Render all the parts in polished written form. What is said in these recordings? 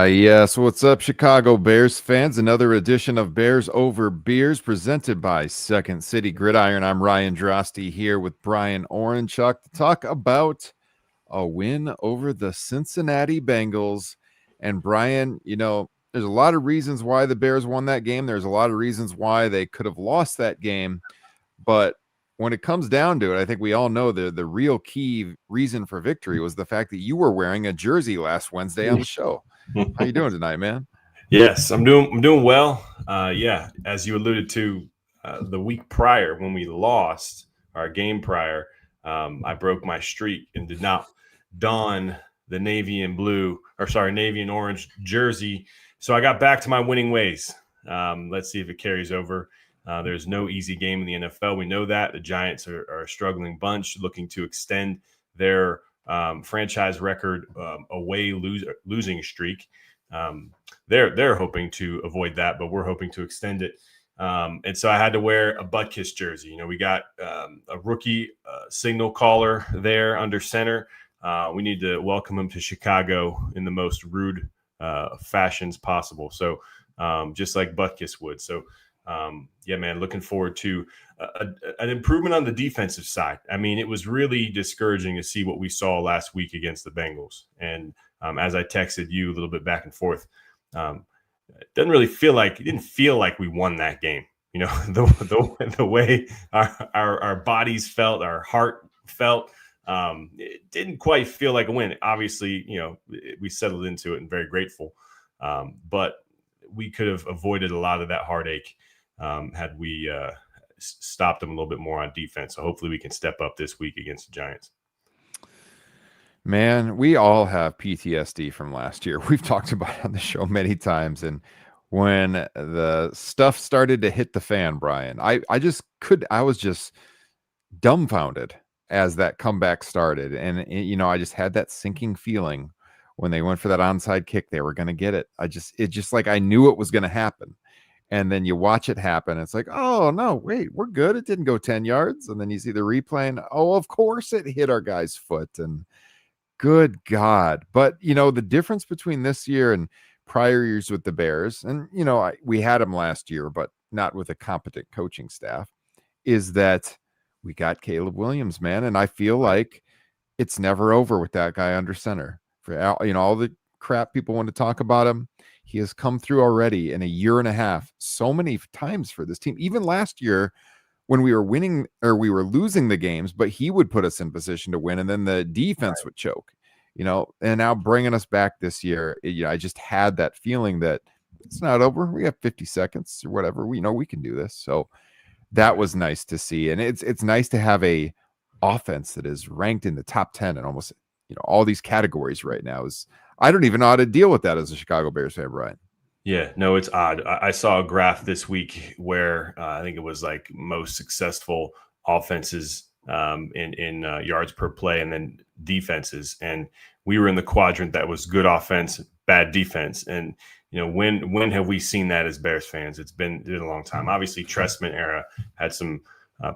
Yes. What's up, Chicago Bears fans? Another edition of Bears Over Beers presented by Second City Gridiron. I'm Ryan Drosty here with Brian Orenchuk to talk about a win over the Cincinnati Bengals. And Brian, there's a lot of reasons why the Bears won that game. There's a lot of reasons why they could have lost that game. But when it comes down to it, I think we all know the real key reason for victory was the fact that you were wearing a jersey last Wednesday on the show. How you doing tonight, man? Yes, I'm doing well. Yeah, as you alluded to, the week prior when we lost our game prior, I broke my streak and did not don the navy and orange jersey. So I got back to my winning ways. Let's see if it carries over. There's no easy game in the NFL. We know that the Giants are a struggling bunch, looking to extend their franchise record away losing streak. They're hoping to avoid that, but we're hoping to extend it. And so I had to wear a butt kiss jersey. We got a rookie signal caller there under center. We need to welcome him to Chicago in the most rude fashions possible. So just like butt kiss would. So yeah, man, looking forward to an improvement on the defensive side. I mean, it was really discouraging to see what we saw last week against the Bengals. And as I texted you a little bit back and forth, it didn't feel like we won that game. The way our bodies felt, our heart felt, it didn't quite feel like a win. Obviously, we settled into it and very grateful. But we could have avoided a lot of that heartache had we stopped them a little bit more on defense. So hopefully we can step up this week against the Giants. Man, we all have PTSD from last year. We've talked about it on the show many times. And when the stuff started to hit the fan, Brian, I was just dumbfounded as that comeback started. And, I just had that sinking feeling when they went for that onside kick, they were going to get it. It just like I knew it was going to happen. And then you watch it happen. It's like, oh, no, wait, we're good. It didn't go 10 yards. And then you see the replay and, oh, of course it hit our guy's foot. And good God. But, the difference between this year and prior years with the Bears, and, we had them last year, but not with a competent coaching staff, is that we got Caleb Williams, man. And I feel like it's never over with that guy under center. For all the crap people want to talk about him, he has come through already in a year and a half so many times for this team. Even last year when we were winning or we were losing the games, but he would put us in position to win and then the defense would choke, and now bringing us back this year, I just had that feeling that it's not over. We have 50 seconds or whatever. We know we can do this. So that was nice to see. And it's nice to have a offense that is ranked in the top 10 and almost, all these categories right now. I don't even know how to deal with that as a Chicago Bears fan, Brian. Yeah, no, it's odd. I saw a graph this week where I think it was like most successful offenses in yards per play and then defenses. And we were in the quadrant that was good offense, bad defense. And, when have we seen that as Bears fans? It's been a long time. Obviously, Trestman era had some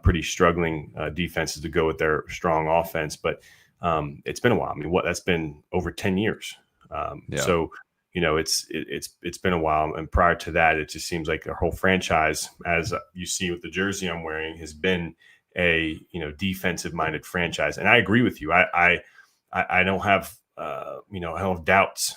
pretty struggling defenses to go with their strong offense. But it's been a while. I mean, that's been over 10 years. So, it's been a while. And prior to that, it just seems like the whole franchise, as you see with the jersey I'm wearing, has been a, defensive minded franchise. And I agree with you. I don't have, I don't have doubts,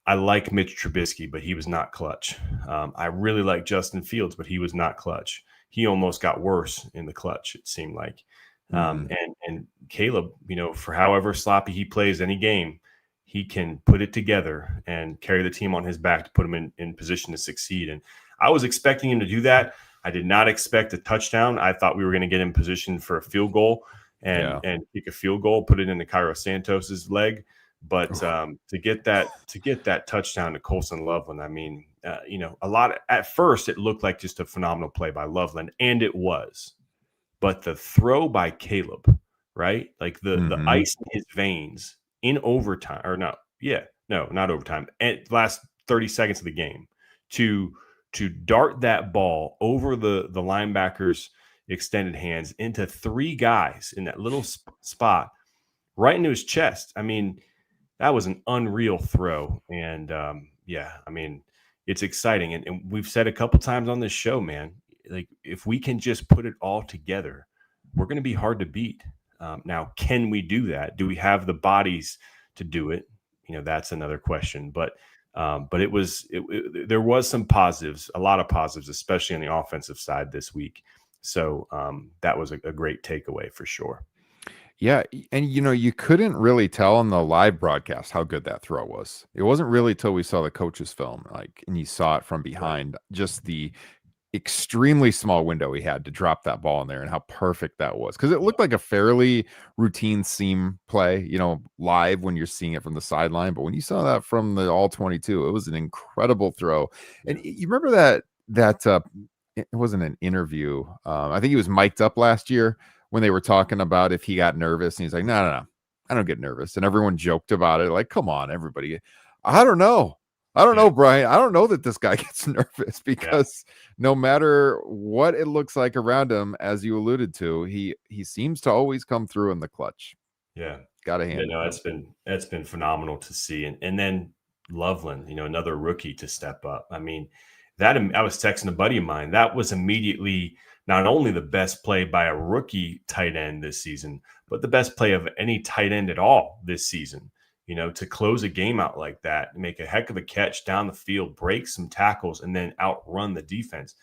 I like Mitch Trubisky, but he was not clutch. I really like Justin Fields, but he was not clutch. He almost got worse in the clutch, it seemed like. And Caleb, for however sloppy he plays any game, he can put it together and carry the team on his back to put him in position to succeed. And I was expecting him to do that. I did not expect a touchdown. I thought we were going to get in position for a field goal and kick a field goal, put it into Cairo Santos's leg. But to get that touchdown to Colson Loveland, I mean, at first it looked like just a phenomenal play by Loveland, and it was. But the throw by Caleb, right? Like the ice in his veins in overtime, not overtime, at last 30 seconds of the game to dart that ball over the linebacker's extended hands into three guys in that little spot right into his chest. I mean, that was an unreal throw. And yeah, I mean, it's exciting. And we've said a couple times on this show, man, like if we can just put it all together, we're going to be hard to beat. Now, can we do that? Do we have the bodies to do it? That's another question. But there was some positives, a lot of positives, especially on the offensive side this week. So that was a great takeaway for sure. Yeah, and you couldn't really tell on the live broadcast how good that throw was. It wasn't really till we saw the coach's film, like, and you saw it from Right. behind, just the extremely small window he had to drop that ball in there and how perfect that was. Because it Yeah. looked like a fairly routine seam play, live when you're seeing it from the sideline. But when you saw that from the all 22, it was an incredible throw. And Yeah. you remember that it wasn't an interview. I think he was mic'd up last year when they were talking about if he got nervous, and he's like, no, I don't get nervous. And everyone joked about it. Like, come on, everybody. I don't know. I don't Yeah. know, Brian. I don't know that this guy gets nervous Yeah. because no matter what it looks like around him, as you alluded to, he seems to always come through in the clutch. Yeah. Got to Yeah, hand it no, to him. that's been phenomenal to see. And then Loveland, another rookie to step up. I mean, I was texting a buddy of mine. That was immediately not only the best play by a rookie tight end this season, but the best play of any tight end at all this season. To close a game out like that, make a heck of a catch down the field, break some tackles, and then outrun the defense.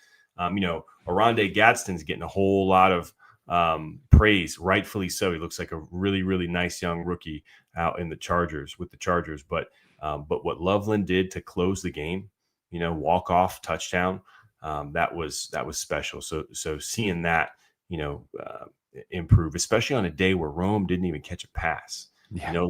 Oronde Gadsden's getting a whole lot of praise, rightfully so. He looks like a really, really nice young rookie out in the Chargers with the Chargers. But what Loveland did to close the game, walk off touchdown, that was special. So seeing that, improve, especially on a day where Rome didn't even catch a pass. Yeah.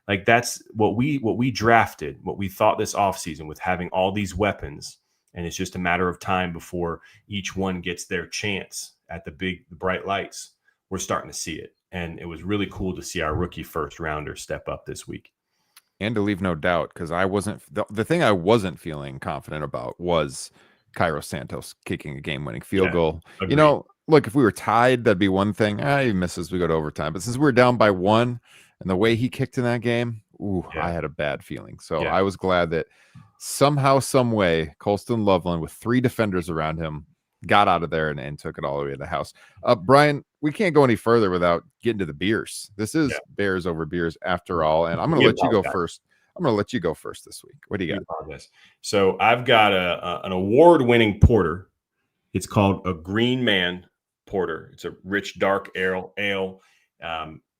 Like that's what we drafted, what we thought this offseason with having all these weapons, and it's just a matter of time before each one gets their chance at the bright lights. We're starting to see it, and it was really cool to see our rookie first rounder step up this week. And to leave no doubt, because the thing I wasn't feeling confident about was Cairo Santos kicking a game-winning field Yeah, goal. agreed. Look, if we were tied, that'd be one thing. He misses, we go to overtime. But since we were down by one, and the way he kicked in that game, I Yeah, had a bad feeling. So yeah, I was glad that somehow, some way, Colston Loveland with three defenders around him got out of there and took it all the way to the house. Brian, we can't go any further without getting to the beers. This yeah. is Bears over beers after all, and I'm going to We let you go apologize. first. I'm going to let you go first this week. What do you We got? apologize. So I've got an award-winning porter. It's called a Green Man Porter. It's a rich dark ale.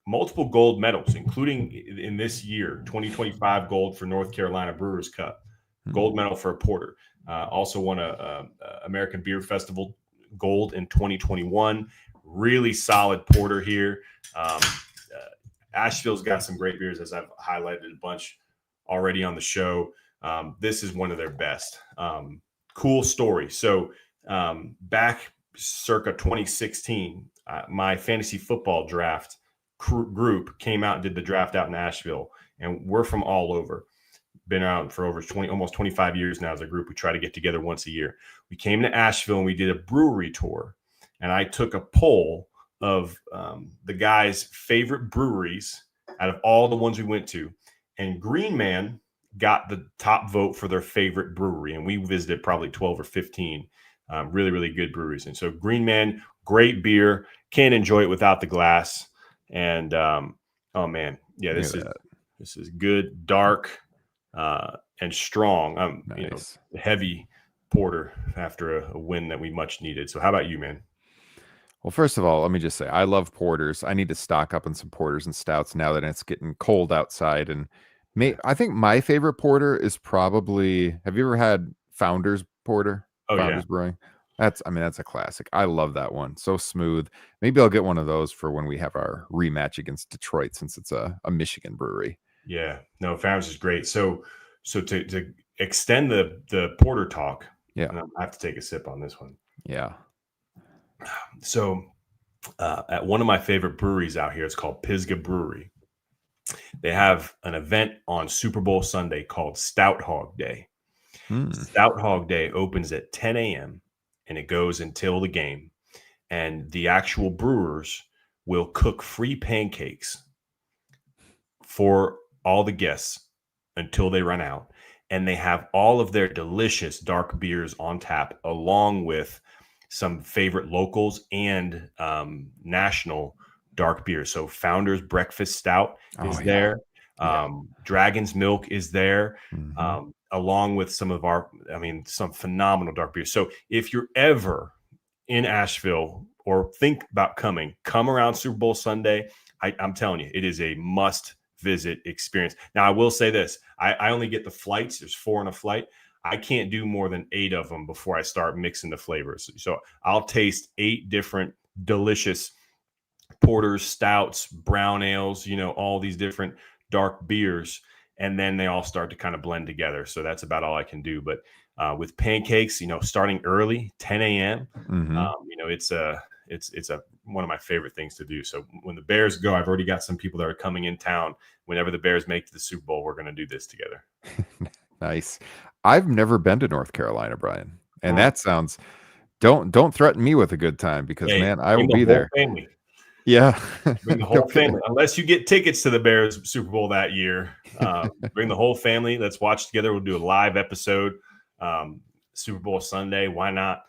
Multiple gold medals, including in this year, 2025 gold for North Carolina Brewers Cup, gold medal for a porter. Also won a American Beer Festival gold in 2021. Really solid porter here. Asheville's got some great beers, as I've highlighted a bunch already on the show. This is one of their best. Cool story. So back circa 2016, my fantasy football draft group came out and did the draft out in Asheville, and we're from all over. Been out for over 20, almost 25 years now as a group. We try to get together once a year. We came to Asheville and we did a brewery tour, and I took a poll of the guys' favorite breweries out of all the ones we went to, and Green Man got the top vote for their favorite brewery, and we visited probably 12 or 15 really, really good breweries. And so Green Man, great beer. Can't enjoy it without the glass. And oh man, yeah, this is good, dark, and strong. Nice. Heavy porter after a win that we much needed. So how about you, man? Well, first of all, let me just say I love porters. I need to stock up on some porters and stouts now that it's getting cold outside. And I think my favorite porter is probably. Have you ever had Founders Porter? Oh yeah, Founders Brewing. That's a classic. I love that one. So smooth. Maybe I'll get one of those for when we have our rematch against Detroit, since it's a Michigan brewery. yeah. No, Founders is great. So to extend the porter talk, Yeah. I have to take a sip on this one. Yeah. So at one of my favorite breweries out here, it's called Pisgah Brewery. They have an event on Super Bowl Sunday called Stout Hog Day. Stout Hog Day opens at 10 a.m. and it goes until the game. And the actual brewers will cook free pancakes for all the guests until they run out. And they have all of their delicious dark beers on tap, along with some favorite locals and national dark beers. So Founders Breakfast Stout Oh is yeah. there. Yeah. Dragon's Milk is there, Hmm. along with some of our, I mean, some phenomenal dark beers. So if you're ever in Asheville or think about coming, come around Super Bowl Sunday. I'm telling you, it is a must visit experience. Now, I will say this: I only get the flights. There's 4 on a flight. I can't do more than 8 of them before I start mixing the flavors. So I'll taste 8 different delicious porters, stouts, brown ales, all these different dark beers. And then they all start to kind of blend together. So that's about all I can do. But with pancakes, starting early, 10 a.m., Hmm. it's one of my favorite things to do. So when the Bears go, I've already got some people that are coming in town. Whenever the Bears make to the Super Bowl, we're going to do this together. Nice. I've never been to North Carolina, Brian, and Mm. that sounds. Don't threaten me with a good time because Hey, man, I will bring the be whole there. family. Yeah. Bring the whole Okay. family, unless you get tickets to the Bears Super Bowl that year. Bring the whole family. Let's watch together. We'll do a live episode. Super Bowl Sunday. Why not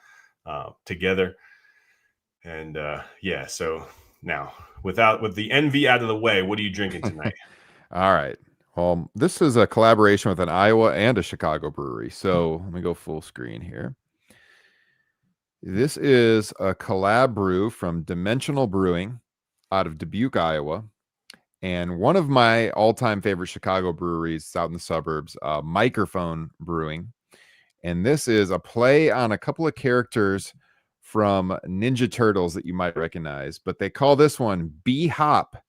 together? And yeah. So now, with the envy out of the way, what are you drinking tonight? All right. This is a collaboration with an Iowa and a Chicago brewery. So let me go full screen here. This is a collab brew from Dimensional Brewing out of Dubuque, Iowa. And one of my all-time favorite Chicago breweries out in the suburbs, Microphone Brewing. And this is a play on a couple of characters from Ninja Turtles that you might recognize, but they call this one B-Hop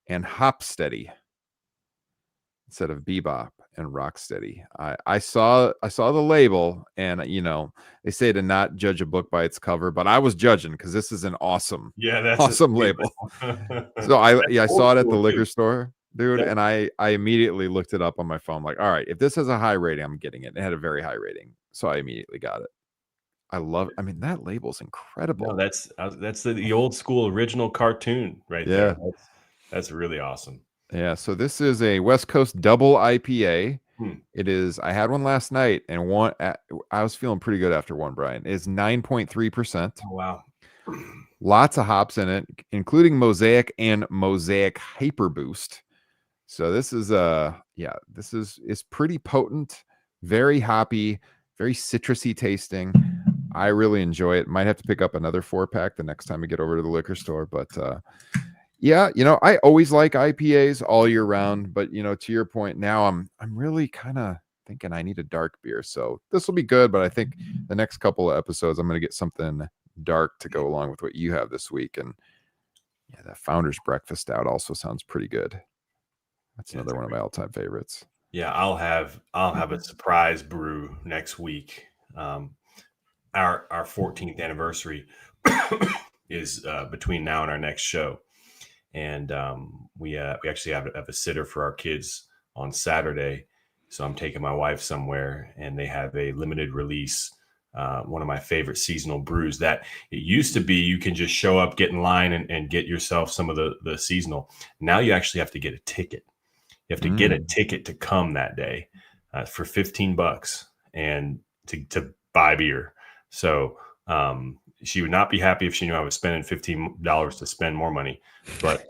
and Hopsteady instead of Bebop and Rocksteady. I saw the label, and they say to not judge a book by its cover, but I was judging because this is an awesome, Yeah, that's a awesome sweet label. label. So I Old saw it at the school too. liquor store, dude, Yep. and I immediately looked it up on my phone. Like, all right, if this has a high rating, I'm getting it. It had a very high rating, so I immediately got it. I love. I mean, that label's No, incredible. that's the old school original cartoon right there. Yeah, That's really awesome. yeah. So this is a West Coast double IPA. Hmm. It is. I had one last night, and I was feeling pretty good after one. Brian is 9.3%. Oh, wow. Lots of hops in it, including Mosaic and Mosaic Hyper Boost. So this is this is pretty potent, very hoppy, very citrusy tasting. I really enjoy it. Might have to pick up another 4-pack the next time we get over to the liquor store, but yeah, I always like IPAs all year round, but to your point, now I'm really kind of thinking I need a dark beer. So this will be good, but I think the next couple of episodes I'm going to get something dark to go along with what you have this week. And yeah, that Founder's Breakfast Stout also sounds pretty good. That's Yeah, another one of my all-time favorites. yeah, I'll have a surprise brew next week. Um, our 14th anniversary is between now and our next show, and we actually have a sitter for our kids on Saturday. So I'm taking my wife somewhere, and they have a limited release. One of my favorite seasonal brews that it used to be you can just show up, get in line, and get yourself some of the seasonal. Now you actually have to get a ticket. You have to get a Mm. ticket to come that day for $15 and to buy beer. So she would not be happy if she knew I was spending $15 to spend more money, but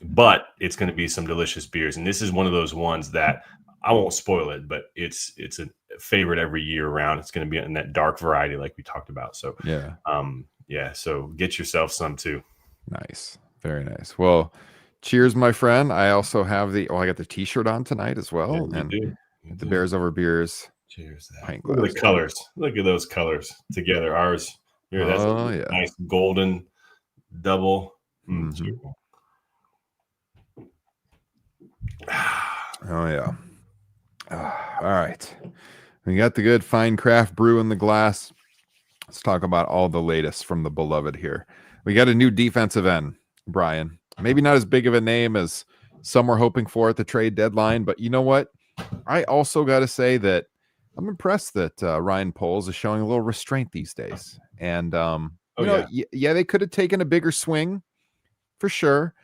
but it's going to be some delicious beers, and this is one of those ones that I won't spoil it, but it's a favorite every year around. It's going to be in that dark variety like we talked about. So Yeah. yeah, so get yourself some too. Nice. Very nice. Well, cheers, my friend. I also have I got the t-shirt on tonight as Yeah, well. you And do. You the do. Bears Over Beers Cheers. To that. pint Look at glass the too. colors. Look at those colors together. Ours, here, that's a Oh yeah. nice golden double. Hmm. Cheers. Oh yeah. All right. We got the good fine craft brew in the glass. Let's talk about all the latest from the beloved here. We got a new defensive end, Brian. Maybe not as big of a name as some were hoping for at the trade deadline, but you know what? I also got to say that I'm impressed that Ryan Poles is showing a little restraint these days. And Oh yeah. yeah, they could have taken a bigger swing for sure.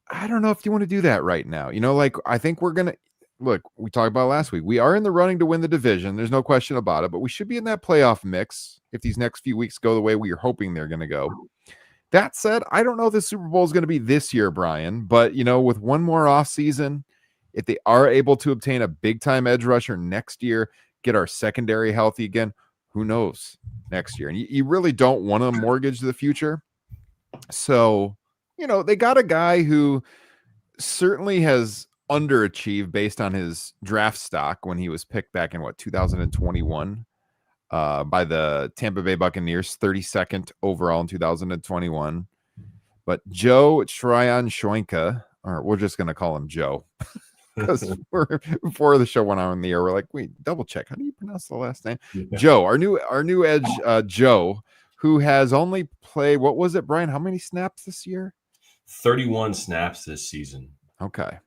I don't know if you want to do that right now. Like I think we're gonna look. We talked about last week. We are in the running to win the division. There's no question about it. But we should be in that playoff mix if these next few weeks go the way we are hoping they're going to go. That said, I don't know if the Super Bowl is going to be this year, Brian. But with one more off season, if they are able to obtain a big time edge rusher next year, get our secondary healthy again, who knows next year? And you really don't want to mortgage the future. So, they got a guy who certainly has underachieved based on his draft stock when he was picked back in 2021 by the Tampa Bay Buccaneers, 32nd overall in 2021. But Joe Tryon-Shoyinka, or we're just going to call him Joe, because before the show went on in the air, we're like, wait, double check. How do you pronounce the last name? Yeah. Joe, our new edge, Joe, who has only played, what was it, Brian? How many snaps this year? 31 snaps this season. Okay.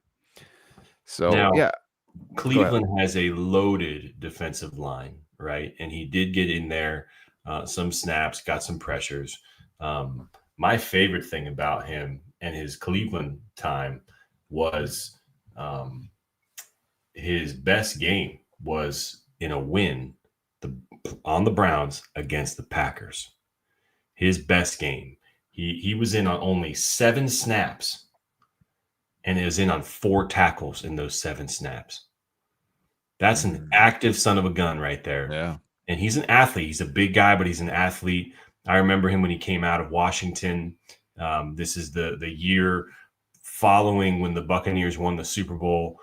So, now, yeah. Cleveland has a loaded defensive line, right? And he did get in there some snaps, got some pressures. My favorite thing about him and his Cleveland time was his best game was in a win on the Browns against the Packers. His best game. He was in on only 7 snaps and is in on 4 tackles in those 7 snaps. That's an active son of a gun right there. Yeah. And he's an athlete. He's a big guy, but he's an athlete. I remember him when he came out of Washington. This is the year following when the Buccaneers won the Super Bowl.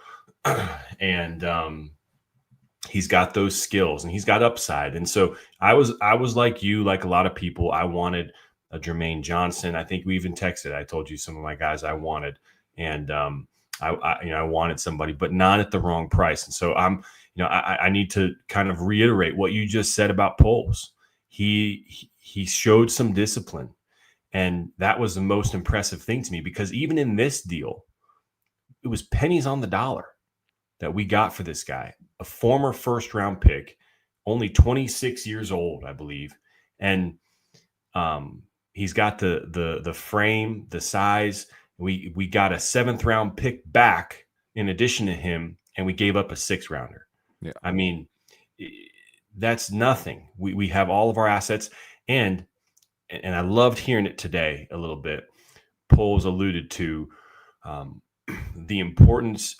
And he's got those skills and he's got upside. And so I was like you, like a lot of people, I wanted a Jermaine Johnson. I think we even texted. I told you some of my guys I wanted. And I wanted somebody, but not at the wrong price. And so I need to kind of reiterate what you just said about Poles. He showed some discipline, and that was the most impressive thing to me, because even in this deal, it was pennies on the dollar that we got for this guy, a former first round pick, only 26 years old, I believe. And he's got the frame, the size. We got a 7th round pick back in addition to him, and we gave up a 6th rounder. Yeah. I mean, that's nothing. We have all of our assets, and I loved hearing it today a little bit. Poles alluded to the importance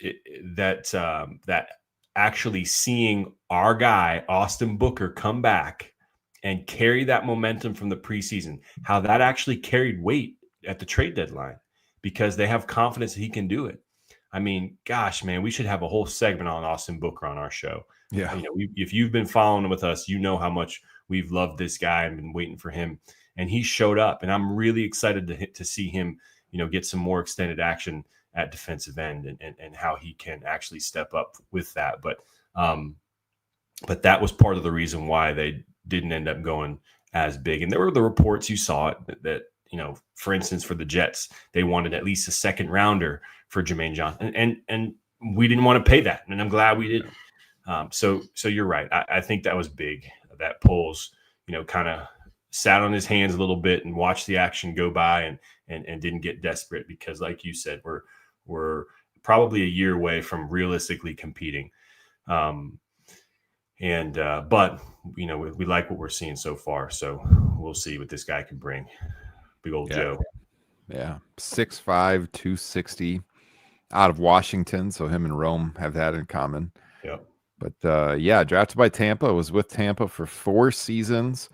that actually seeing our guy Austin Booker come back and carry that momentum from the preseason, how that actually carried weight at the trade deadline, because they have confidence that he can do it. I mean, gosh, man, we should have a whole segment on Austin Booker on our show. Yeah. If you've been following with us, you know how much we've loved this guy and been waiting for him. And he showed up, and I'm really excited to see him, get some more extended action at defensive end and how he can actually step up with that. But that was part of the reason why they didn't end up going as big. And there were the reports, you saw it, that for instance, for the Jets, they wanted at least a 2nd rounder for Jermaine Johnson, and we didn't want to pay that, and I'm glad we didn't. So you're right. I think that was big. That Poles, kind of sat on his hands a little bit and watched the action go by and didn't get desperate, because, like you said, we're probably a year away from realistically competing. But we like what we're seeing so far. So we'll see what this guy can bring. Big old Joe. Yeah. 6'5", 260 out of Washington. So him and Rome have that in common. Yep. But drafted by Tampa, was with Tampa for 4 seasons.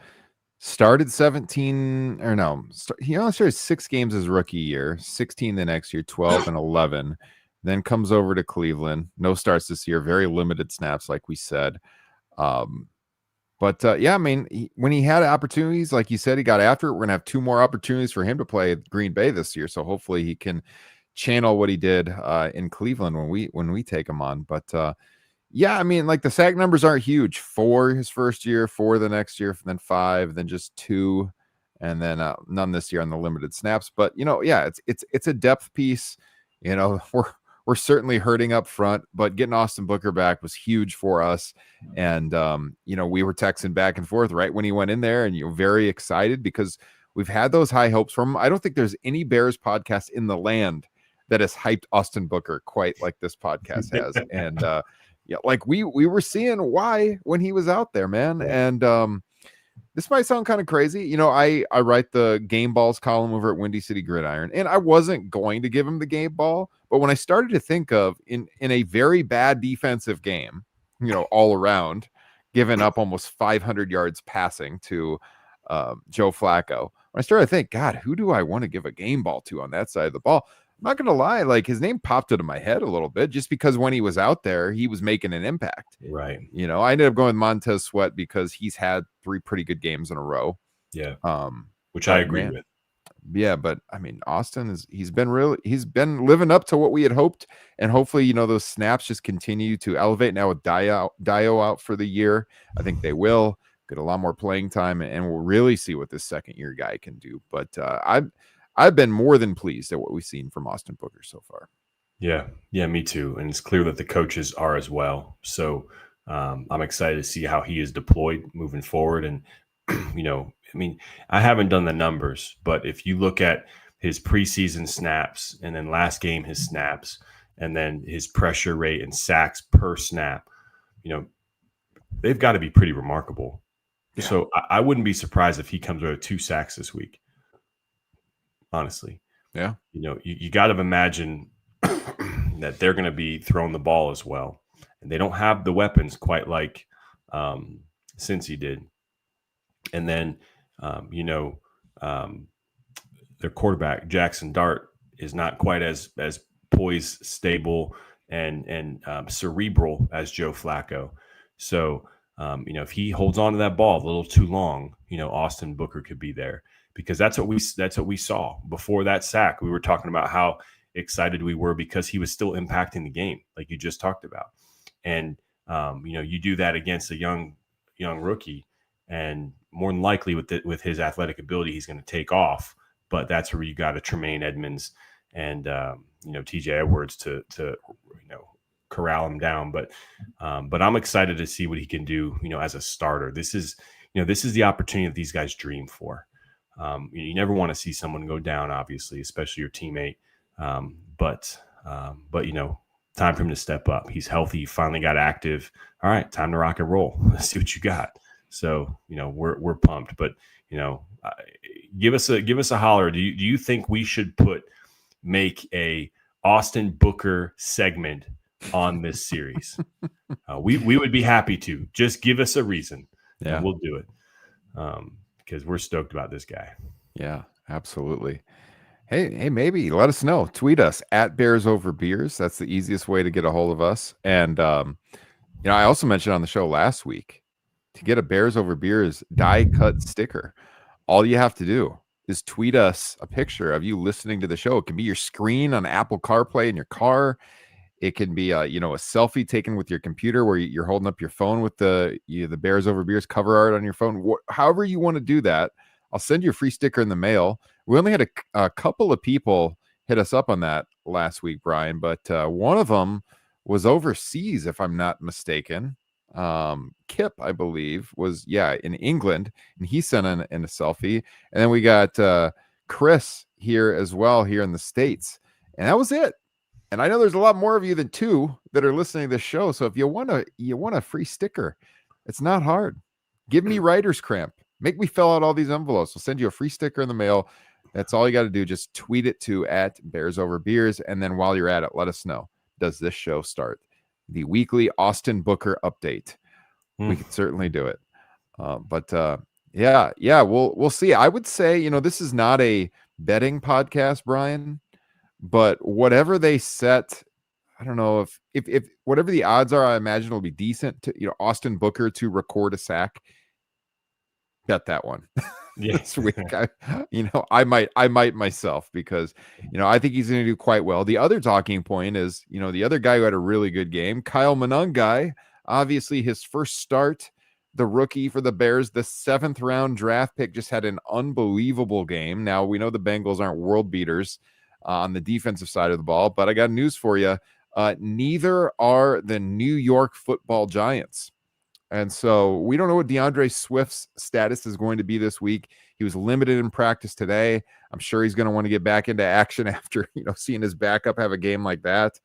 Started 17, or no, he only started 6 games his rookie year, 16 the next year, 12 and 11. Then comes over to Cleveland. No starts this year, very limited snaps, like we said. But I mean, when he had opportunities, like you said, he got after it. We're going to have 2 more opportunities for him to play at Green Bay this year. So hopefully he can channel what he did in Cleveland when we take him on. But I mean, like the sack numbers aren't huge. 4 his first year, 4 the next year, then 5, then just 2, and then none this year on the limited snaps. But it's a depth piece. We're certainly hurting up front, but getting Austin Booker back was huge for us. And we were texting back and forth right when he went in there, and you're very excited because we've had those high hopes from him. I don't think there's any Bears podcast in the land that has hyped Austin Booker quite like this podcast has. And yeah, like we were seeing why when he was out there, man. Yeah. And this might sound kind of crazy. I write the game balls column over at Windy City Gridiron, and I wasn't going to give him the game ball, but when I started to think of in a very bad defensive game, all around, giving up almost 500 yards passing to Joe Flacco, when I started to think, God, who do I want to give a game ball to on that side of the ball? I'm not going to lie, like his name popped into my head a little bit just because when he was out there, he was making an impact. Right. I ended up going with Montez Sweat because he's had 3 pretty good games in a row. Yeah. Which I agree with. Yeah, but I mean, Austin he's been living up to what we had hoped, and hopefully, those snaps just continue to elevate. Now with Dio out for the year, I think they will get a lot more playing time, and we'll really see what this second year guy can do. But I've been more than pleased at what we've seen from Austin Booker so far. Yeah, me too. And it's clear that the coaches are as well. So I'm excited to see how he is deployed moving forward. And I haven't done the numbers, but if you look at his preseason snaps and then last game his snaps and then his pressure rate and sacks per snap, they've got to be pretty remarkable. Yeah. So I wouldn't be surprised if he comes out with 2 sacks this week. Honestly. Yeah. You got to imagine that they're going to be throwing the ball as well. And they don't have the weapons quite like Cincy did. And then, their quarterback, Jackson Dart, is not quite as poised, stable, and cerebral as Joe Flacco. So, if he holds on to that ball a little too long, Austin Booker could be there, because that's what we saw before that sack. We were talking about how excited we were because he was still impacting the game, like you just talked about. And you do that against a young rookie, and more than likely with his athletic ability, he's going to take off. But that's where you got a Tremaine Edmonds and TJ Edwards to corral him down. But I'm excited to see what he can do, as a starter. This is the opportunity that these guys dream for. You never want to see someone go down, obviously, especially your teammate. But time for him to step up. He's healthy. He finally got active. All right, time to rock and roll. Let's see what you got. So, we're pumped, but, give us a holler. Do you think we should make a Austin Booker segment on this series? We would be happy to. Just give us a reason. Yeah, and we'll do it. Because we're stoked about this guy. Yeah, absolutely. Hey, maybe let us know. Tweet us at Bears Over Beers. That's the easiest way to get a hold of us. And I also mentioned on the show last week, to get a Bears Over Beers die cut sticker, all you have to do is tweet us a picture of you listening to the show. It can be your screen on Apple CarPlay in your car. It can be a selfie taken with your computer where you're holding up your phone with the Bears Over Beers cover art on your phone. However you want to do that, I'll send you a free sticker in the mail. We only had a couple of people hit us up on that last week, Brian, but one of them was overseas, if I'm not mistaken. Kip, I believe, was in England, and he sent in a selfie. And then we got Chris here as well, here in the States, and that was it. And I know there's a lot more of you than 2 that are listening to this show. So if you want a free sticker, it's not hard. Give me writer's cramp. Make me fill out all these envelopes. We'll send you a free sticker in the mail. That's all you got to do. Just tweet it to at Bears Over Beers. And then while you're at it, let us know, does this show start? The weekly Austin Booker update. We could certainly do it. We'll see. I would say, this is not a betting podcast, Brian, but whatever they set, I don't know if whatever the odds are, I imagine it'll be decent to, Austin Booker to record a sack. Bet that one. This week. I might myself, because, I think he's going to do quite well. The other talking point is, the other guy who had a really good game, Kyle Monangai, obviously his first start, the rookie for the Bears, the 7th round draft pick, just had an unbelievable game. Now we know the Bengals aren't world beaters on the defensive side of the ball, but I got news for you. Neither are the New York Football Giants. And so we don't know what DeAndre Swift's status is going to be this week. He was limited in practice today. I'm sure he's going to want to get back into action after, seeing his backup have a game like that.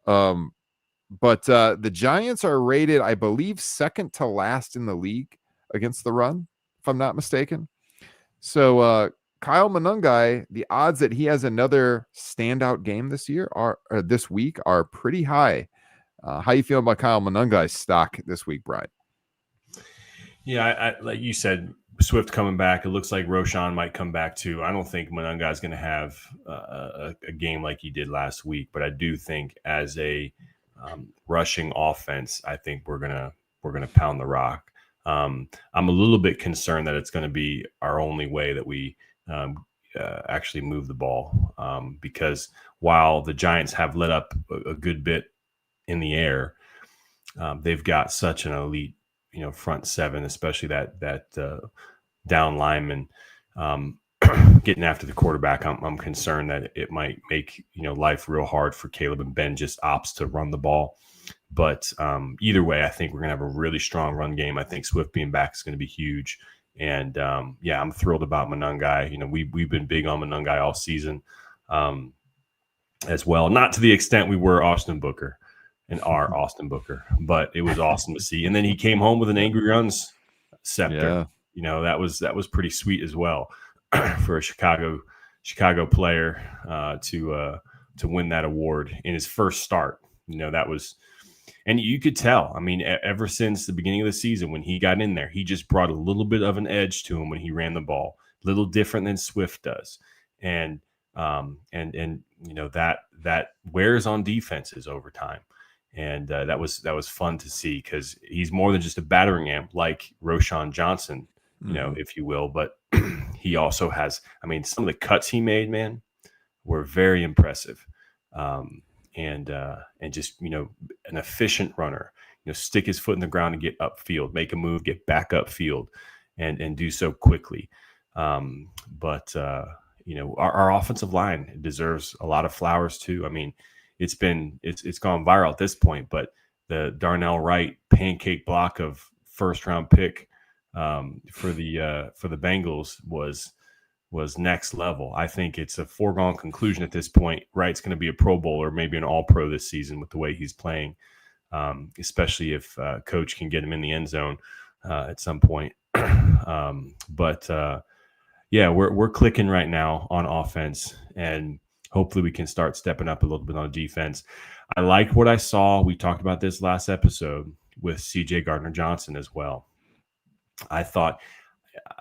But the Giants are rated, I believe, second to last in the league against the run, if I'm not mistaken. So Kyle Monangai, the odds that he has another standout game this week are pretty high. How you feeling about Kyle Monangai's stock this week, Brian? Yeah, I like you said, Swift coming back. It looks like Roshan might come back too. I don't think Monangai is going to have a game like he did last week, but I do think as a rushing offense, I think we're gonna pound the rock. I'm a little bit concerned that it's going to be our only way that we actually move the ball, because while the Giants have let up a good bit in the air, they've got such an elite, front seven, especially that down lineman getting after the quarterback. I'm concerned that it might make life real hard for Caleb, and Ben just opts to run the ball. But either way, I think we're going to have a really strong run game. I think Swift being back is going to be huge. And yeah, I'm thrilled about Monangai. We've been big on Monangai all season as well. Not to the extent we were Austin Booker and our Austin Booker, but it was awesome to see. And then he came home with an Angry Runs scepter. Yeah. That was pretty sweet as well for a Chicago player to win that award in his first start. That was. And you could tell, I mean, ever since the beginning of the season, when he got in there, he just brought a little bit of an edge to him when he ran the ball, a little different than Swift does. And that wears on defenses over time. And that was fun to see, because he's more than just a battering ram like Roshan Johnson, if you will. But he also has, I mean, some of the cuts he made, man, were very impressive. And just, an efficient runner, stick his foot in the ground and get upfield, make a move, get back upfield, and do so quickly. But our offensive line deserves a lot of flowers too. I mean, it's gone viral at this point, but the Darnell Wright pancake block of first round pick for the Bengals was next level. I think it's a foregone conclusion at this point. Wright's going to be a Pro Bowler, maybe an All Pro this season with the way he's playing, especially if Coach can get him in the end zone at some point. Yeah, we're clicking right now on offense, and hopefully we can start stepping up a little bit on defense. I like what I saw. We talked about this last episode with C.J. Gardner-Johnson as well. I thought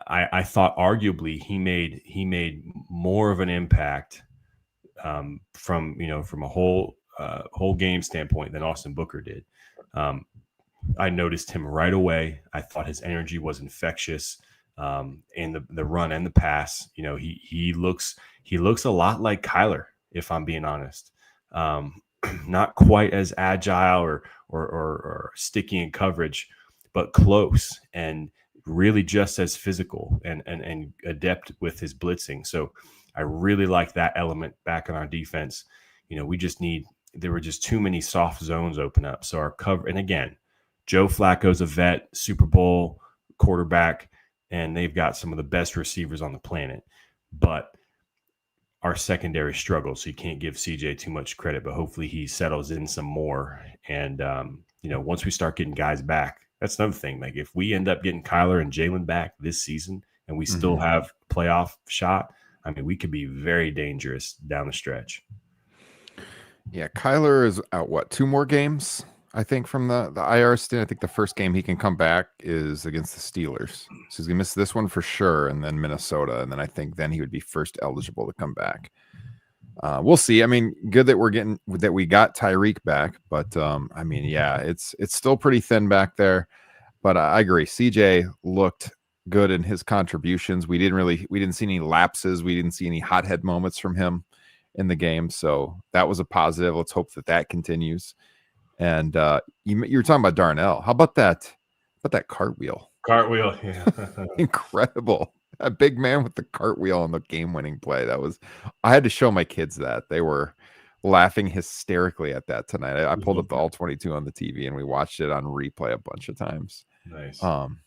arguably he made more of an impact from a whole game standpoint than Austin Booker did. I noticed him right away. I thought his energy was infectious in the run and the pass. He looks a lot like Kyler, if I'm being honest. Not quite as agile or sticky in coverage, but close, and really just as physical and adept with his blitzing. So I really like that element back in our defense. There were just too many soft zones open up. So our cover, and again, Joe Flacco's a vet, Super Bowl quarterback, and they've got some of the best receivers on the planet. But our secondary struggles, so you can't give CJ too much credit, but hopefully he settles in some more. And, once we start getting guys back, that's another thing. Like, if we end up getting Kyler and Jalen back this season and we still have playoff shot, I mean, we could be very dangerous down the stretch. Yeah, Kyler is out, 2 more games, I think, from the IR stint. I think the first game he can come back is against the Steelers. So he's going to miss this one for sure, and then Minnesota. And then I think then he would be first eligible to come back. We'll see. I mean, good that we got Tyreek back, but I mean, yeah, it's still pretty thin back there. But I agree. CJ looked good in his contributions. We didn't see any lapses. We didn't see any hothead moments from him in the game. So that was a positive. Let's hope that continues. And you were talking about Darnell. How about that cartwheel? Cartwheel, yeah. Incredible. A big man with the cartwheel on the game-winning play. I had to show my kids that. They were laughing hysterically at that tonight. I pulled up the All 22 on the TV, and we watched it on replay a bunch of times. Nice. Um,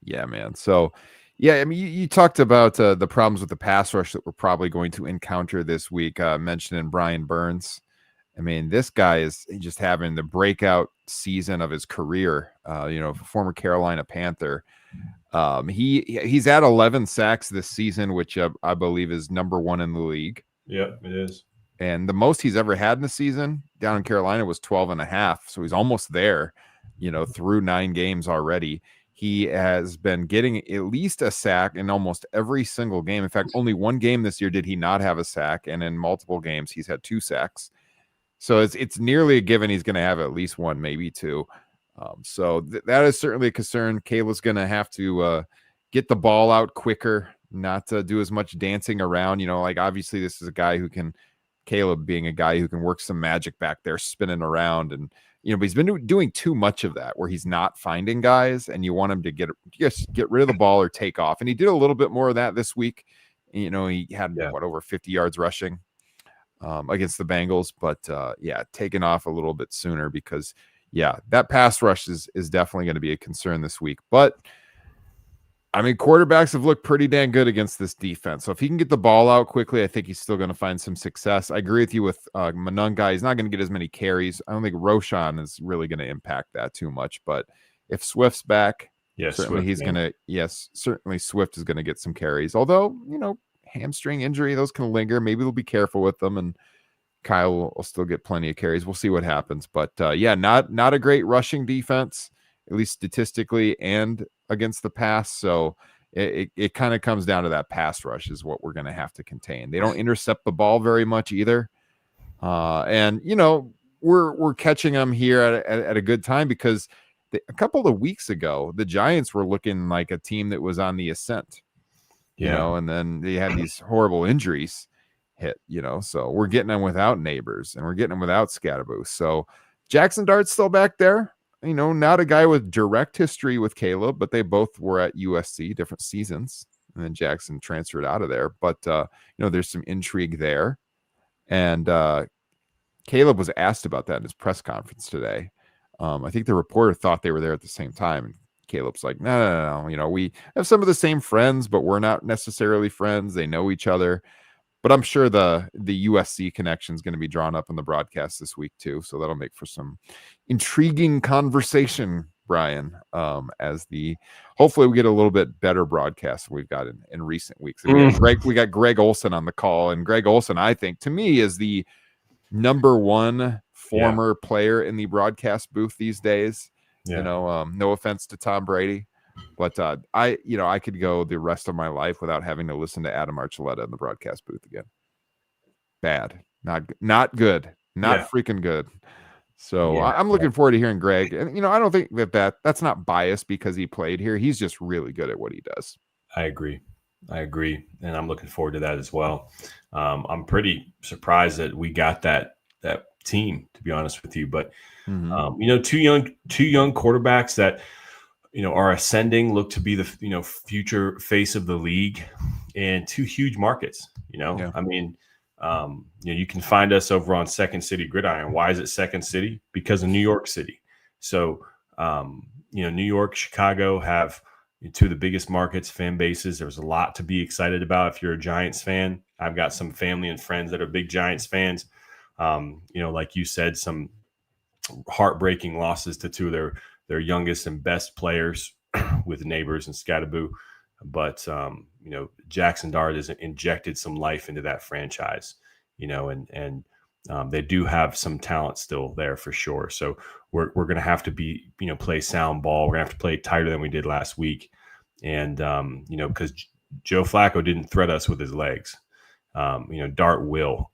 yeah, man. So, yeah, I mean, you talked about the problems with the pass rush that we're probably going to encounter this week. Mentioning Brian Burns. I mean, this guy is just having the breakout season of his career. Former Carolina Panther. He's at 11 sacks this season, which I believe is number one in the league. Yep, it is. And the most he's ever had in a season down in Carolina was 12 and a half. So he's almost there, through 9 games already. He has been getting at least a sack in almost every single game. In fact, only one game this year did he not have a sack. And in multiple games, he's had 2 sacks. So it's nearly a given he's going to have at least one, maybe two. So that is certainly a concern. Kayla's going to have to get the ball out quicker, not to do as much dancing around. Obviously this is a guy who can, Caleb being a guy who can work some magic back there, spinning around, and but he's been doing too much of that, where he's not finding guys, and you want him to get rid of the ball or take off. And he did a little bit more of that this week. He had over 50 yards rushing against the Bengals, but taking off a little bit sooner, because that pass rush is definitely going to be a concern this week. But I mean, quarterbacks have looked pretty dang good against this defense. So if he can get the ball out quickly, I think he's still going to find some success. I agree with you with Monangai. He's not going to get as many carries. I don't think Roshan is really going to impact that too much. But if Swift's back, certainly certainly Swift is going to get some carries. Although, hamstring injury, those can linger. Maybe they'll be careful with them, and Kyle will still get plenty of carries. We'll see what happens. But not a great rushing defense, at least statistically and against the pass. So it kind of comes down to that pass rush is what we're going to have to contain. They don't intercept the ball very much either. And we're catching them here at a good time, because a couple of weeks ago, the Giants were looking like a team that was on the ascent, and then they had these horrible injuries hit, so we're getting them without Neighbors, and we're getting them without Scatterboos. So Jackson Dart's still back there. Not a guy with direct history with Caleb, but they both were at USC, different seasons. And then Jackson transferred out of there. But, there's some intrigue there. And Caleb was asked about that in his press conference today. I think the reporter thought they were there at the same time. And Caleb's like, no. We have some of the same friends, but we're not necessarily friends. They know each other. But I'm sure the USC connection is going to be drawn up in the broadcast this week too, so that'll make for some intriguing conversation, Brian. Hopefully we get a little bit better broadcast than we've got in recent weeks. We got Greg Olson on the call, and Greg Olson, I think, to me, is the number one former player in the broadcast booth these days. No offense to Tom Brady. But I could go the rest of my life without having to listen to Adam Archuleta in the broadcast booth again. Bad, not good, not freaking good. So I'm looking forward to hearing Greg. And I don't think that's not biased because he played here. He's just really good at what he does. I agree, and I'm looking forward to that as well. I'm pretty surprised that we got that team, to be honest with you. But two young quarterbacks that are ascending, look to be the future face of the league, and 2 huge markets. I mean, you can find us over on Second City Gridiron. Why is it Second City? Because of New York City. So, New York, Chicago have 2 of the biggest markets, fan bases. There's a lot to be excited about if you're a Giants fan. I've got some family and friends that are big Giants fans. Like you said, some heartbreaking losses to 2 of their youngest and best players with Neighbors and Scatterboo. But, Jackson Dart has injected some life into that franchise, and they do have some talent still there for sure. So we're going to have to play sound ball. We're going to have to play tighter than we did last week. And, because Joe Flacco didn't threat us with his legs. Dart will.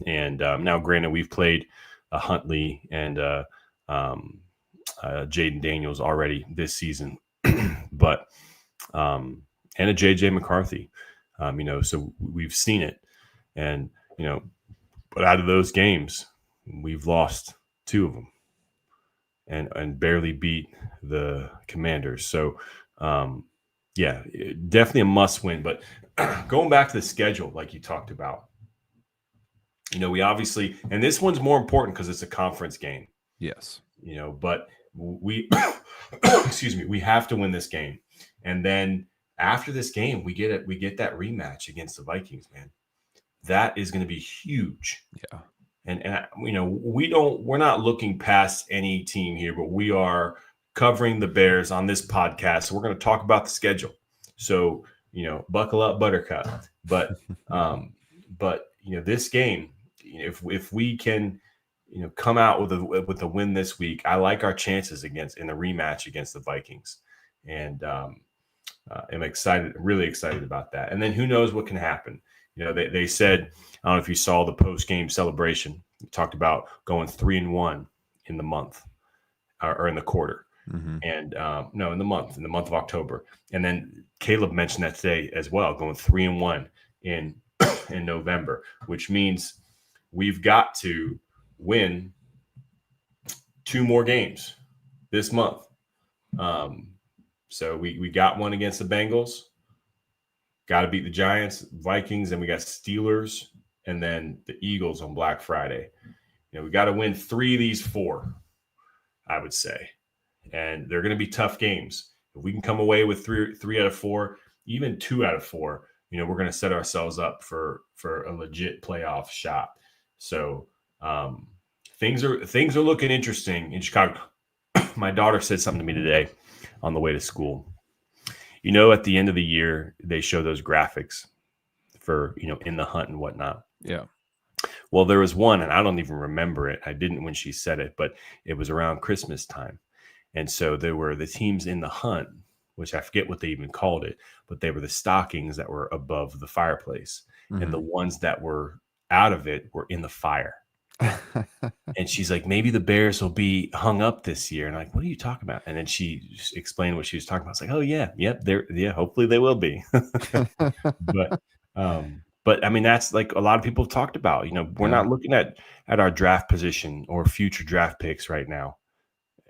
And now, granted, we've played Huntley and Jaden Daniels already this season, but and a JJ McCarthy, so we've seen it, and but out of those games, we've lost 2 of them, and barely beat the Commanders. So definitely a must win. But going back to the schedule, like you talked about, we obviously, and this one's more important because it's a conference game. Yes. But we excuse me, we have to win this game. And then after this game, we get that rematch against the Vikings, man. That is going to be huge. Yeah. And we're not looking past any team here, but we are covering the Bears on this podcast. So we're going to talk about the schedule. So, buckle up, Buttercup. But this game, if we can, come out with a win this week, I like our chances in the rematch against the Vikings, and I'm excited, really excited about that. And then who knows what can happen? They said, I don't know if you saw the post game celebration. We talked about going 3-1 in the month or in the quarter. Mm-hmm. And no, in the month of October. And then Caleb mentioned that today as well, going 3-1 in November, which means we've got to win 2 more games this month. So we got one against the Bengals, got to beat the Giants, Vikings, and we got Steelers, and then the Eagles on Black Friday. We got to win 3 of these 4, I would say. And they're going to be tough games. If we can come away with 3 out of 4, even 2 out of 4, we're going to set ourselves up for a legit playoff shot. So things are looking interesting in Chicago. My daughter said something to me today on the way to school. At the end of the year, they show those graphics for, in the hunt and whatnot. Yeah. Well, there was one, and I don't even remember it. I didn't when she said it, but it was around Christmas time. And so there were the teams in the hunt, which I forget what they even called it, but they were the stockings that were above the fireplace. Mm-hmm. And the ones that were out of it were in the fire. And she's like, maybe the Bears will be hung up this year. And I'm like, what are you talking about? And then she explained what she was talking about. It's like, oh yeah, hopefully they will be. But I mean, that's like a lot of people have talked about. We're not looking at our draft position or future draft picks right now,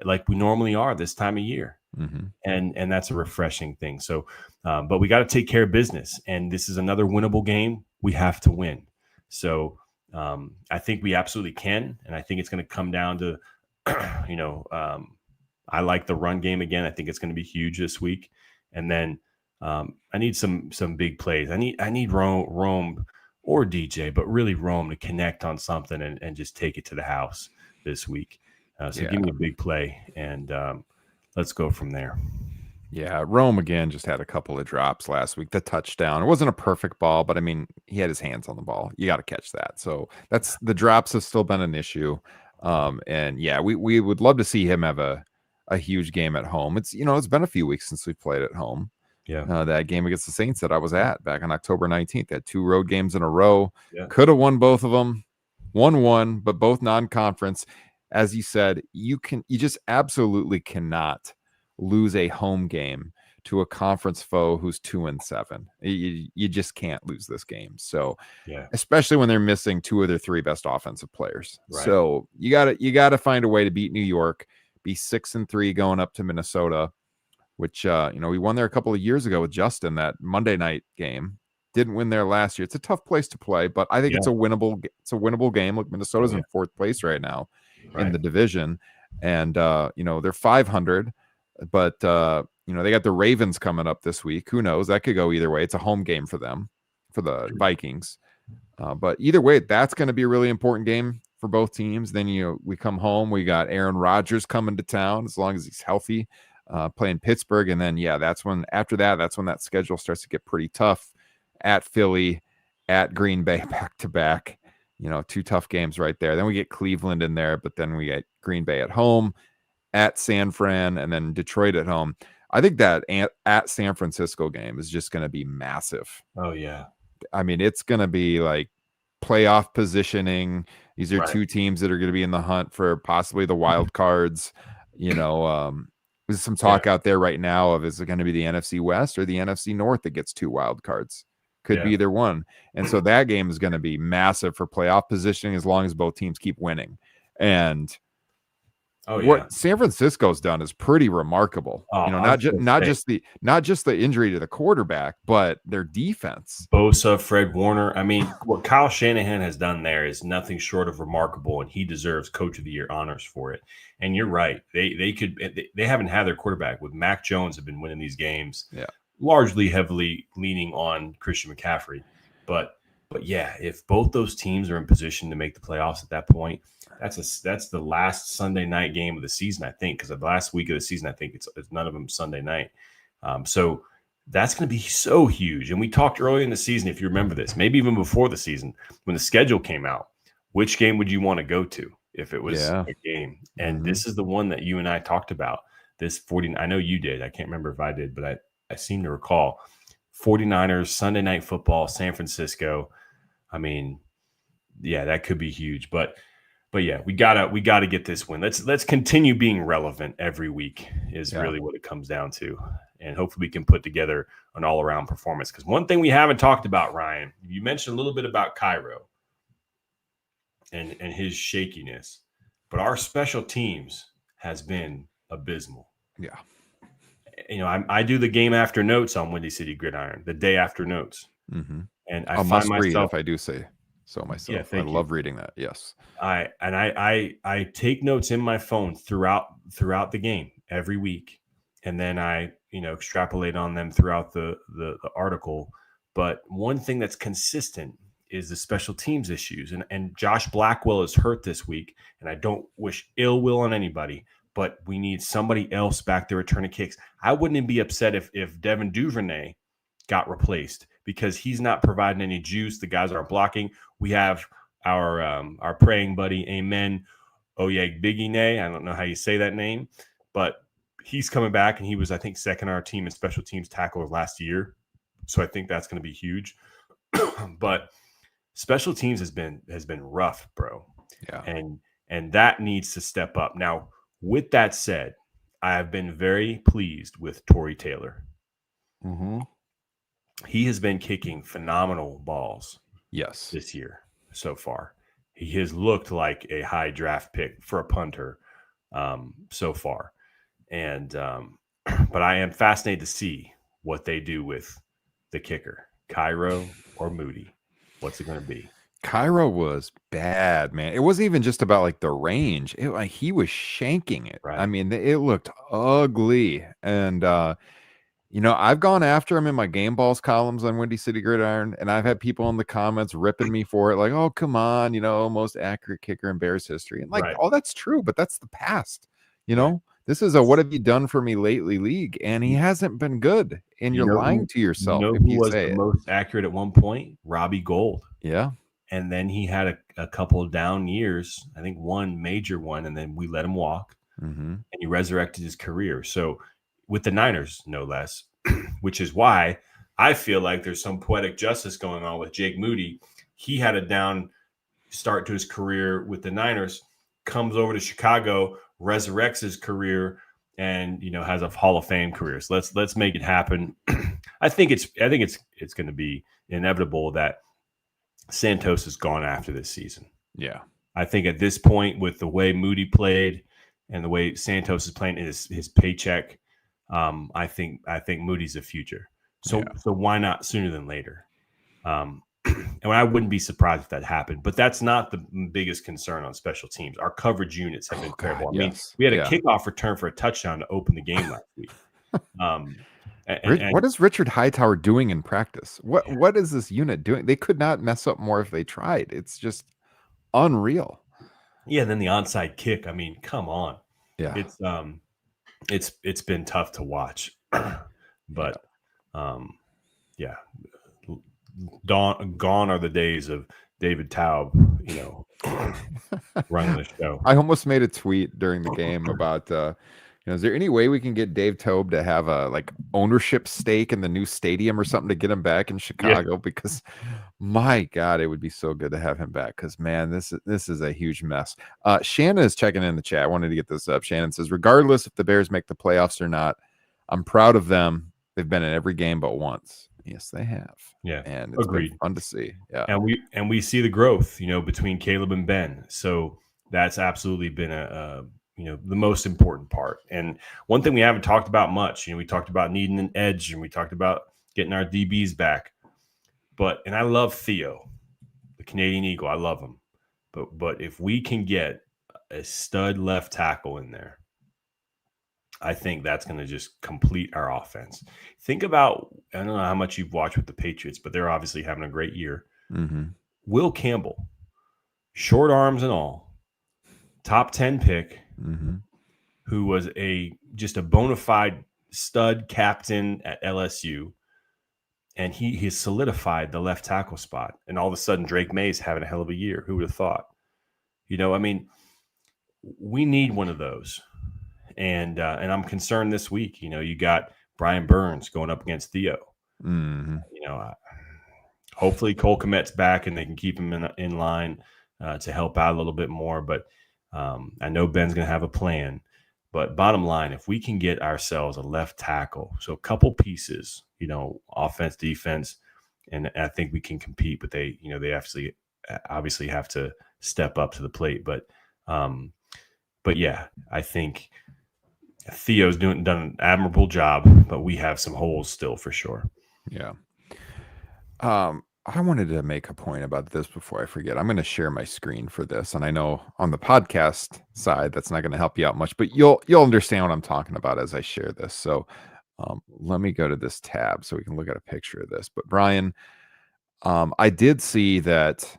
like we normally are this time of year. Mm-hmm. And that's a refreshing thing. So, but we got to take care of business. And this is another winnable game. We have to win. So I think we absolutely can. And I think it's going to come down to, I like the run game again. I think it's going to be huge this week. And then I need some big plays. I need Rome or DJ, but really Rome to connect on something and just take it to the house this week. So give me a big play, and let's go from there. Yeah, Rome again just had a couple of drops last week. The touchdown, it wasn't a perfect ball, but I mean, he had his hands on the ball. You got to catch that. So the drops have still been an issue. And yeah, we would love to see him have a huge game at home. It's been a few weeks since we played at home. Yeah, that game against the Saints that I was at back on October 19th. Had 2 road games in a row. Yeah. Could have won both of them. 1-1, but both non-conference. As you said, you just absolutely cannot lose a home game to a conference foe who's 2-7. You just can't lose this game. So, especially when they're missing 2 of their 3 best offensive players. Right. So you gotta find a way to beat New York, be 6-3 going up to Minnesota, which we won there a couple of years ago with Justin, that Monday night game. Didn't win there last year. It's a tough place to play, but I think it's a winnable game. Look, Minnesota's in 4th place right now in the division, and they're 500, but they got the Ravens coming up this week. Who knows? That could go either way. It's a home game for them, for the Vikings. But either way, that's going to be a really important game for both teams. Then we come home. We got Aaron Rodgers coming to town as long as he's healthy, playing Pittsburgh, and then that's when that schedule starts to get pretty tough. At Philly, at Green Bay, back to back. 2 tough games right there. Then we get Cleveland in there, but then we get Green Bay at home, at San Fran, and then Detroit at home. I think that at San Francisco game is just going to be massive. Oh, yeah. I mean, it's going to be like playoff positioning. These are 2 teams that are going to be in the hunt for possibly the wild cards. There's some talk out there right now of, is it going to be the NFC West or the NFC North that gets 2 wild cards? Could be either one. And so that game is going to be massive for playoff positioning as long as both teams keep winning. And Oh yeah. what San Francisco's done is pretty remarkable. Oh, You know, I was gonna say not just the injury to the quarterback, but their defense. Bosa, Fred Warner. I mean, what Kyle Shanahan has done there is nothing short of remarkable, and he deserves Coach of the Year honors for it. And you're right; they haven't had their quarterback with Mac Jones have been winning these games, Yeah. largely heavily leaning on Christian McCaffrey. But yeah, if both those teams are in position to make the playoffs at that point, that's the last Sunday night game of the season, I think, because the last week of the season, I think it's none of them Sunday night. So that's going to be so huge. And we talked early in the season, if you remember this, maybe even before the season, when the schedule came out, which game would you want to go to if it was Yeah. a game? And Mhm. this is the one that you and I talked about. This 40, I know you did. I can't remember if I did, but I seem to recall 49ers, Sunday night football, San Francisco. I mean, yeah, that could be huge. But yeah, we gotta get this win. Let's continue being relevant every week is Yeah. really what it comes down to. And hopefully we can put together an all-around performance. Because one thing we haven't talked about, Ryan, you mentioned a little bit about Cairo and his shakiness, but our special teams has been abysmal. Yeah. You know, I do the game after notes on Windy City Gridiron, the day after notes, Mhm. and I A find must read myself, if I do say so yeah, myself. I thank you. love reading that. Yes. I take notes in my phone throughout the game every week, and then I extrapolate on them throughout the article. But one thing that's consistent is the special teams issues, and Josh Blackwell is hurt this week, and I don't wish ill will on anybody, but we need somebody else back there returning kicks. I wouldn't be upset if Devin Duvernay got replaced because he's not providing any juice. The guys aren't blocking. We have our praying buddy, Amen Oyeg Biggie Nay. I don't know how you say that name, but he's coming back, and he was, I think, second on our team in special teams tackle last year. So I think that's going to be huge. But special teams has been rough, bro, Yeah. and that needs to step up. Now, with that said, I have been very pleased with Torrey Taylor. Mhm. He has been kicking phenomenal balls Yes. this year so far. He has looked like a high draft pick for a punter so far. And but I am fascinated to see what they do with the kicker, Cairo or Moody. What's it going to be? Cairo was bad, man. It wasn't even just about like the range. Like he was shanking it. I Right. mean, it looked ugly. And you know, I've gone after him in my game balls columns on Windy City Gridiron, and I've had people in the comments ripping me for it, like, "Oh, come on, you know, most accurate kicker in Bears history." And like, Right. oh, that's true, but that's the past. You Right. know, this is a "what have you done for me lately" league, and he hasn't been good. And You you're know lying who to you yourself know if who you was say the it. most accurate at one point? Robbie Gould. Yeah. And then he had a couple of down years, I think one major one, and then we let him walk, Mm-hmm. and he resurrected his career. So with the Niners, no less, which is why I feel like there's some poetic justice going on with Jake Moody. He had a down start to his career with the Niners, comes over to Chicago, resurrects his career, and has a Hall of Fame career. So let's make it happen. I think it's going to be inevitable that Santos is gone after this season. Yeah. I think at this point, with the way Moody played and the way Santos is playing in his paycheck, I think Moody's the future. So Yeah. so why not sooner than later? And I wouldn't be surprised if that happened. But that's not the biggest concern on special teams. Our coverage units have Oh been God, terrible. I mean, yes. we had a Yeah. kickoff return for a touchdown to open the game last week. And What is Richard Hightower doing in practice? What is this unit doing? They could not mess up more if they tried. It's just unreal. yeah, and then the onside kick. I mean, come on. Yeah. It's been tough to watch. Yeah. But yeah, gone are the days of David Taub, running the show. I almost made a tweet during the game about is there any way we can get Dave Tobe to have a like ownership stake in the new stadium or something to get him back in Yeah. Chicago? Because my God, it would be so good to have him back. Because man, this is a huge mess. Shannon is checking in the chat. I wanted to get this up. Shannon says, regardless if the Bears make the playoffs or not, I'm proud of them. They've been in every game but once. Yes, they have. Yeah, And it's been agreed. fun to see. Yeah. And we see the growth, between Caleb and Ben. So that's absolutely been the most important part. And one thing we haven't talked about much, we talked about needing an edge, and we talked about getting our DBs back. And I love Theo, the Canadian Eagle. I love him. But if we can get a stud left tackle in there, I think that's going to just complete our offense. Think about, I don't know how much you've watched with the Patriots, but they're obviously having a great year. Mm-hmm. Will Campbell, short arms and all, top 10 pick, Mm-hmm. who was just a bona fide stud captain at LSU. And he has solidified the left tackle spot. And all of a sudden, Drake May's having a hell of a year. Who would have thought? I mean, we need one of those. And I'm concerned this week. You got Brian Burns going up against Theo. Mm-hmm. Hopefully Cole Kmet's back and they can keep him in line to help out a little bit more. But I know Ben's going to have a plan. But bottom line, if we can get ourselves a left tackle, so a couple pieces, offense, defense, and I think we can compete. But they obviously have to step up to the plate. But yeah, I think Theo's done an admirable job, but we have some holes still for sure. Yeah. I wanted to make a point about this before I forget. I'm going to share my screen for this, and I know on the podcast side that's not going to help you out much, but you'll understand what I'm talking about as I share this. So let me go to this tab so we can look at a picture of this. But Brian, I did see that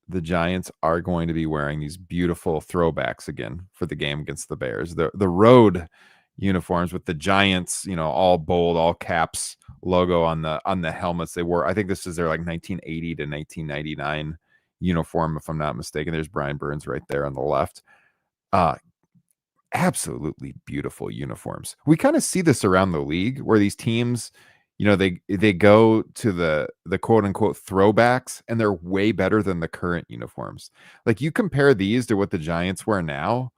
the Giants are going to be wearing these beautiful throwbacks again for the game against the Bears. The road uniforms with the Giants, all bold, all caps logo on the helmets they wore. I think this is their 1980 to 1999 uniform, if I'm not mistaken. There's Brian Burns right there on the left. Absolutely beautiful uniforms. We kind of see this around the league where these teams, they go to the quote unquote throwbacks and they're way better than the current uniforms. Like you compare these to what the Giants wear now,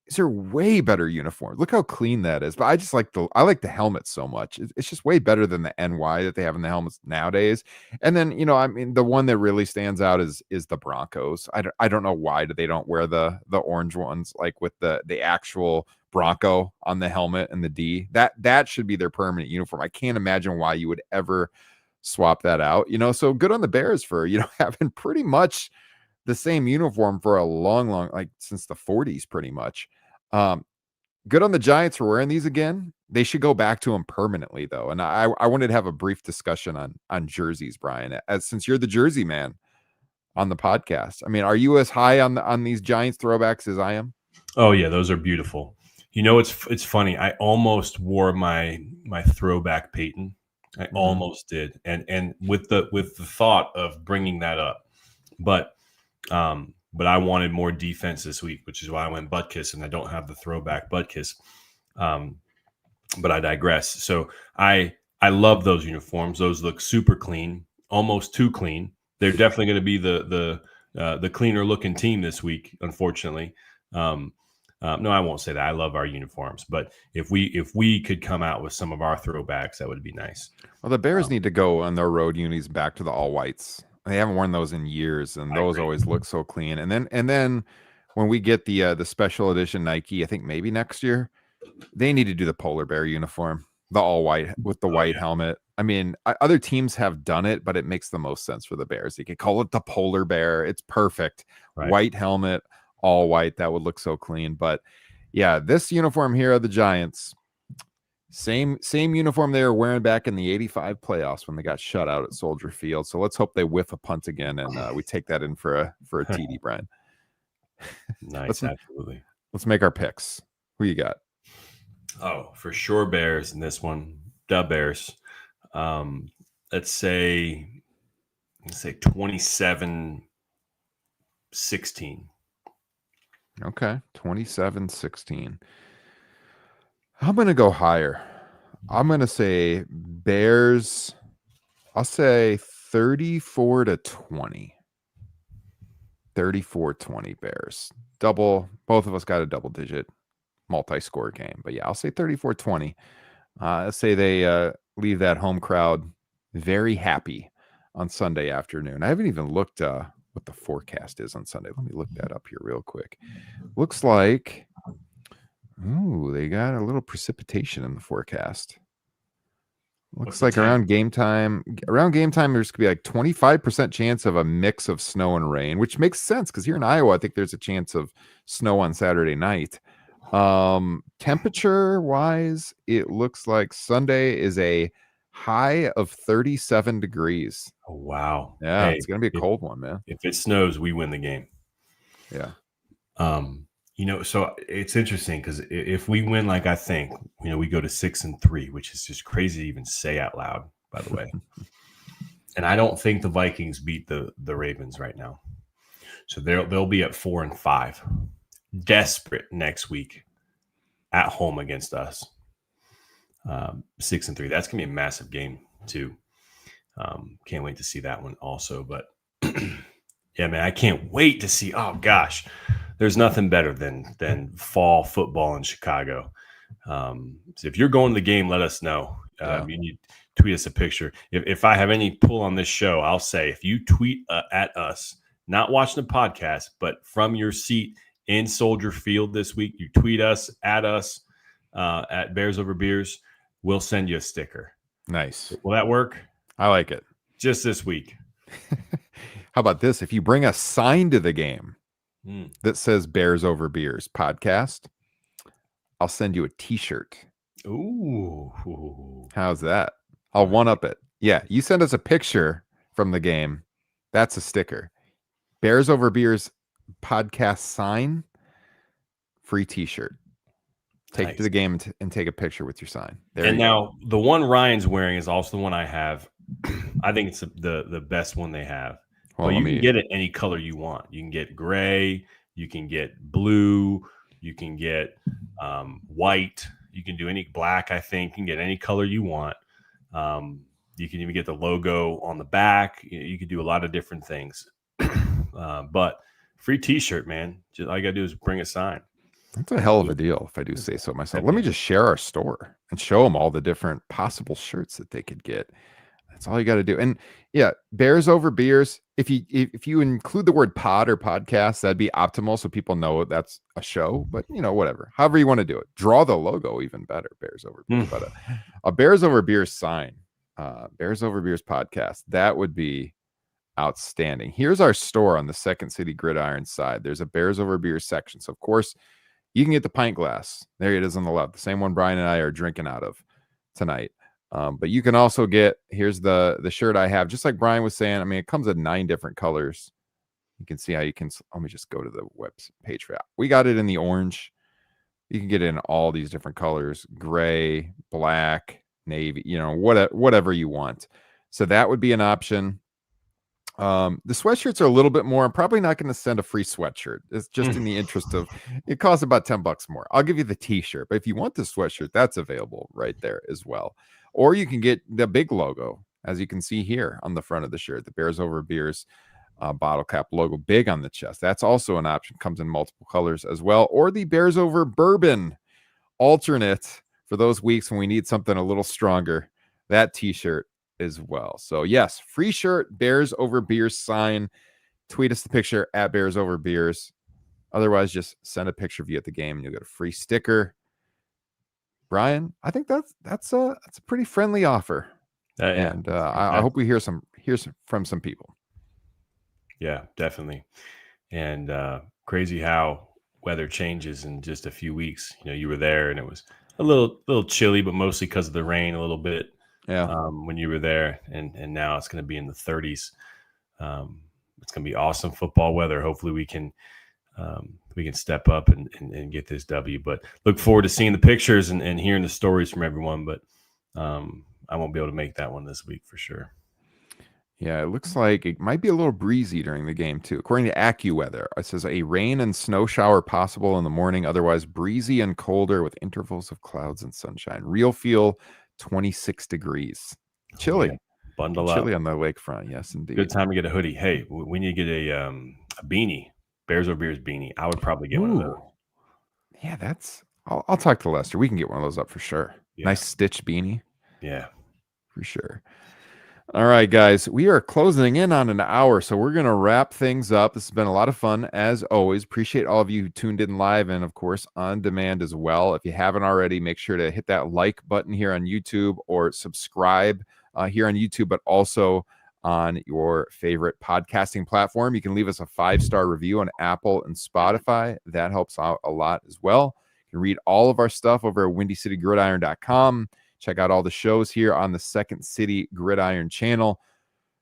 these are way better uniforms. Look how clean that is. But I just like the helmet so much. It's just way better than the NY that they have in the helmets nowadays. And then, I mean, the one that really stands out is the Broncos. I don't know why they don't wear the orange ones, like with the actual Bronco on the helmet and the D. That should be their permanent uniform. I can't imagine why you would ever swap that out. So good on the Bears for having pretty much the same uniform for a long, since the 40s, pretty much. Good on the Giants for wearing these again. They should go back to them permanently, though. And I wanted to have a brief discussion on jerseys, Brian, since you're the jersey man on the podcast. I mean, are you as high on these Giants throwbacks as I am? Oh yeah, those are beautiful. It's funny. I almost wore my throwback Peyton. I almost did, and with the thought of bringing that up, but I wanted more defense this week, which is why I went Butkus, and I don't have the throwback Butkus. But I digress. So I love those uniforms. Those look super clean, almost too clean. They're definitely going to be the cleaner looking team this week, unfortunately. No, I won't say that. I love our uniforms, but if we could come out with some of our throwbacks, that would be nice. Well, the Bears need to go on their road unis back to the all whites. They haven't worn those in years, and those always look so clean. And then when we get the special edition Nike, I think maybe next year, they need to do the polar bear uniform, the all white with the white helmet. I mean, other teams have done it, but it makes the most sense for the Bears. You could call it the polar bear. It's perfect. Right. White helmet, all white. That would look so clean. But yeah, this uniform here of the Giants, same uniform they were wearing back in the 85 playoffs when they got shut out at Soldier Field. So let's hope they whiff a punt again and we take that in for a TD, Brian. Nice, absolutely. Let's make our picks. Who you got? Oh, for sure Bears in this one. The Bears. Let's say 27-16. Okay, 27-16. I'm going to go higher. I'm going to say Bears. I'll say 34-20. 34-20 Bears. Both of us got a double-digit multi-score game. But yeah, I'll say 34-20. Let's say they leave that home crowd very happy on Sunday afternoon. I haven't even looked what the forecast is on Sunday. Let me look that up here real quick. Looks like, they got a little precipitation in the forecast. What's Looks the like time? around game time, there's gonna be like 25% chance of a mix of snow and rain, which makes sense because here in Iowa, I think there's a chance of snow on Saturday night. Temperature wise, it looks like Sunday is a high of 37 degrees. Oh, wow. Yeah, Hey, it's gonna be a if cold one, man. if it snows, we win the game. Yeah. So it's interesting because if we win, like I think, we go to 6-3, which is just crazy to even say out loud, by the way. And I don't think the Vikings beat the Ravens right now, so they'll be at 4-5, desperate next week at home against us. 6-3. That's gonna be a massive game too. Can't wait to see that one also. But yeah, man, I can't wait to see. Oh gosh, there's nothing better than fall football in Chicago. So if you're going to the game, let us know. Yeah. You need to tweet us a picture. If I have any pull on this show, I'll say if you tweet at us, not watching the podcast, but from your seat in Soldier Field this week, you tweet us at Bears Over Beers. We'll send you a sticker. Nice. Will that work? I like it. Just this week. How about this? If you bring a sign to the game Mm. that says Bears Over Beers podcast, I'll send you a t-shirt. Ooh. How's that? I'll one up it. Yeah, you send us a picture from the game. That's a sticker. Bears Over Beers podcast sign, free t-shirt. Take it to the game and take a picture with your sign. There And you now go. the one Ryan's wearing is also the one I have. I think it's the best one they have. Well, But you can get it any color you want. You can get gray, you can get blue, you can get white, you can do any black. I think you can get any color you want. You can even get the logo on the back. You can do a lot of different things. But free T-shirt, man. Just all you gotta do is bring a sign. That's a hell of a deal, if I do say so myself. Let me just share our store and show them all the different possible shirts that they could get. That's all you got to do. And yeah, Bears Over Beers. If you include the word pod or podcast, that'd be optimal so people know that's a show. But whatever. However you want to do it. Draw the logo even better. Bears Over Beers. But a Bears Over Beers sign, Bears Over Beers podcast. That would be outstanding. Here's our store on the Second City Gridiron side. There's a Bears Over Beers section. So of course, you can get the pint glass. There it is on the left. The same one Brian and I are drinking out of tonight. But you can also get, here's the shirt I have, just like Brian was saying. I mean, it comes in 9 different colors. You can see how you can, let me just go to the web page for that. We got it in the orange. You can get it in all these different colors, gray, black, navy, whatever you want. So that would be an option. The sweatshirts are a little bit more. I'm probably not going to send a free sweatshirt. It's just in the interest of, it costs about $10 more. I'll give you the t-shirt, but if you want the sweatshirt, that's available right there as well. Or you can get the big logo, as you can see here on the front of the shirt, the Bears Over Beers bottle cap logo, big on the chest. That's also an option. Comes in multiple colors as well. Or the Bears Over Bourbon alternate for those weeks when we need something a little stronger. That t-shirt as well. So yes, free shirt, Bears Over Beers sign. Tweet us the picture at Bears Over Beers. Otherwise, just send a picture of you at the game and you'll get a free sticker. Brian, I think that's a pretty friendly offer. And I hope we hear from some people. Yeah, definitely. And crazy how weather changes in just a few weeks. You were there and it was a little chilly, but mostly because of the rain a little bit. Yeah. When you were there, and now it's going to be in the 30s. It's going to be awesome football weather. Hopefully we can step up and get this W. But look forward to seeing the pictures and hearing the stories from everyone. But I won't be able to make that one this week for sure. Yeah, it looks like it might be a little breezy during the game too. According to AccuWeather, it says a rain and snow shower possible in the morning, otherwise breezy and colder with intervals of clouds and sunshine. Real feel 26 degrees. Chilly. Yeah. Bundle up. Chilly on the lakefront. Yes, indeed. Good time to get a hoodie. Hey, we need to get a beanie. Bears Over Beers beanie. I would probably get one of those. Yeah, I'll talk to Lester. We can get one of those up for sure. Yeah. Nice stitched beanie. Yeah. For sure. All right, guys, we are closing in on an hour, so we're going to wrap things up. This has been a lot of fun, as always. Appreciate all of you who tuned in live and, of course, on demand as well. If you haven't already, make sure to hit that like button here on YouTube or subscribe here on YouTube, but also on your favorite podcasting platform. You can leave us a 5-star review on Apple and Spotify. That helps out a lot as well. You can read all of our stuff over at WindyCityGridiron.com. Check out all the shows here on the Second City Gridiron channel.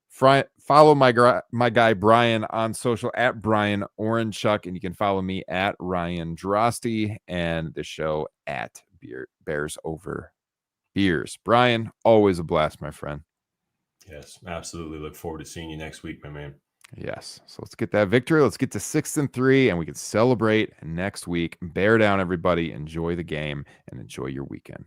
Follow my guy Brian on social at Brian Oranchuck, and you can follow me at Ryan Drosty and the show at Bears Over Beers. Brian, always a blast, my friend. Yes, absolutely. Look forward to seeing you next week, my man. Yes. So let's get that victory. Let's get to 6-3, and we can celebrate next week. Bear down, everybody. Enjoy the game and enjoy your weekend.